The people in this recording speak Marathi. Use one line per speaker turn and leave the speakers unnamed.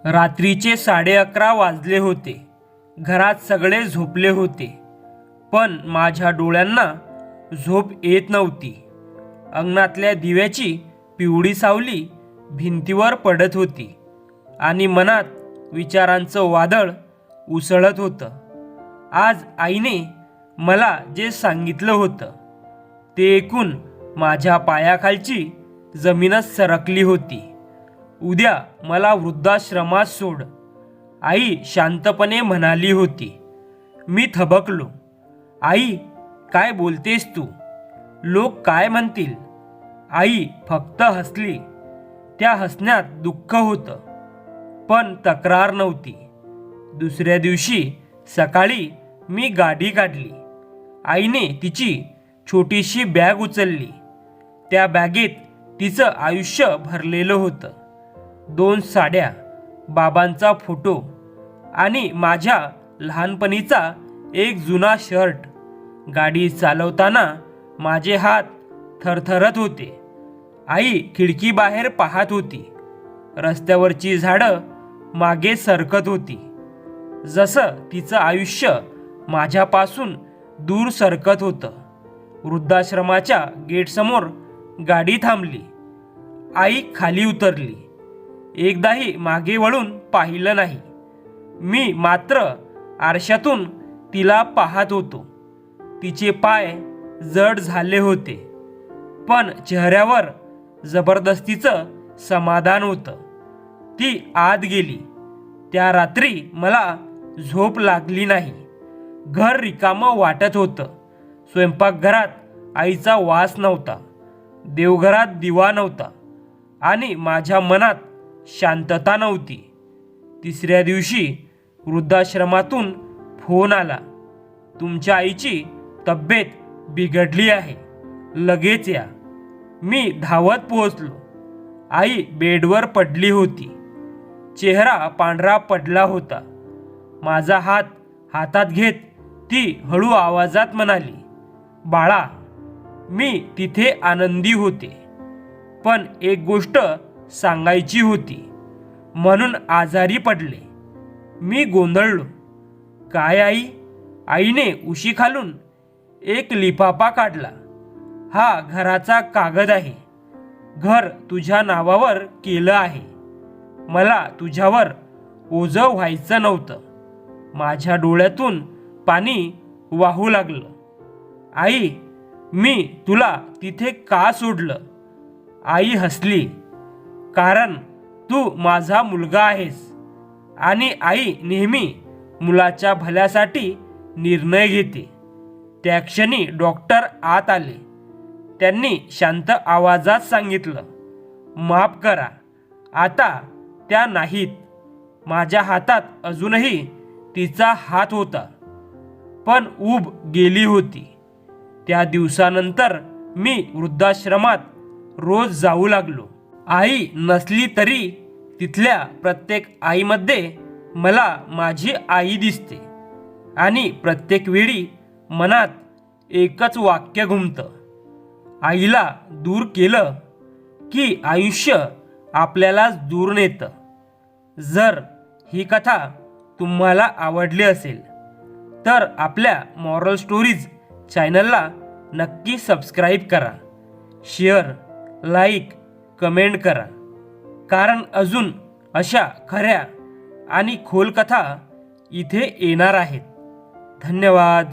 रात्रीचे 11:30 वाजले होते. घरात सगळे झोपले होते, पण माझ्या डोळ्यांना झोप येत नव्हती. अंगणातल्या दिव्याची पिवळी सावली भिंतीवर पडत होती आणि मनात विचारांचं वादळ उसळत होतं. आज आईने मला जे सांगितलं होतं ते ऐकून माझ्या पायाखालची जमीनच सरकली होती. उद्या मला वृद्धाश्रमात सोड, आई शांतपणे म्हणाली होती. मी थबकलो. आई, काय बोलतेस तू? लोक काय म्हणतील? आई फक्त हसली. त्या हसण्यात दुःख होतं, पण तक्रार नव्हती. दुसऱ्या दिवशी सकाळी मी गाडी काढली. आईने तिची छोटीशी बॅग उचलली. त्या बॅगेत तिचं आयुष्य भरलेलं होतं. 2 साड्या, बाबांचा फोटो आणि माझ्या लहानपणीचा एक जुना शर्ट. गाडी चालवताना माझे हात थरथरत होते. आई खिडकीबाहेर पाहत होती. रस्त्यावरची झाडं मागे सरकत होती, जसं तिचं आयुष्य माझ्यापासून दूर सरकत होतं. वृद्धाश्रमाच्या गेटसमोर गाडी थांबली. आई खाली उतरली. एकदाही मागे वळून पाहिलं नाही. मी मात्र आरशातून तिला पाहत होतो. तिचे पाय जड झाले होते, पण चेहऱ्यावर जबरदस्तीचं समाधान होतं. ती आत गेली. त्या रात्री मला झोप लागली नाही. घर रिकामं वाटत होतं. स्वयंपाकघरात आईचा वास नव्हता, देवघरात दिवा नव्हता आणि माझ्या मनात शांतता नव्हती. तिसऱ्या दिवशी वृद्धाश्रमातून फोन आला. तुमच्या आईची तब्येत बिघडली आहे, लगेच या. मी धावत पोहोचलो. आई बेडवर पडली होती. चेहरा पांढरा पडला होता. माझा हात हातात घेत ती हळू आवाजात म्हणाली, बाळा. मी तिथे आनंदी होते, पण एक गोष्ट सांगायची होती म्हणून आजारी पडले. मी गोंधळलो. काय आई? आईने उशीखालून एक लिफाफा काढला. हा घराचा कागद आहे. घर तुझ्या नावावर केलं आहे. मला तुझ्यावर ओझं व्हायचं नव्हतं. माझ्या डोळ्यातून पाणी वाहू लागलं. आई, मी तुला तिथे का सोडलं? आई हसली. कारण तू माझा मुलगा आहेस आणि आई नेहमी मुलाच्या भल्यासाठी निर्णय घेते. त्या क्षणी डॉक्टर आत आले. त्यांनी शांत आवाजात सांगितलं, माफ करा, आता त्या नाहीत. माझ्या हातात अजूनही तिचा हात होता, पण ऊब गेली होती. त्या दिवसानंतर मी वृद्धाश्रमात रोज जाऊ लागलो. आई नसली तरी तिथल्या प्रत्येक आईमध्ये मला माझी आई दिसते आणि प्रत्येक वेळी मनात एकच वाक्य घुमतं, आईला दूर केलं की आयुष्य आपल्यालाच दूर नेतं. जर ही कथा तुम्हाला आवडली असेल तर आपल्या मॉरल स्टोरीज चॅनलला नक्की सबस्क्राईब करा, शेअर, लाईक, कमेंट करा, कारण अजून अशा खऱ्या आणि खोल कथा इथे येणार आहेत. धन्यवाद.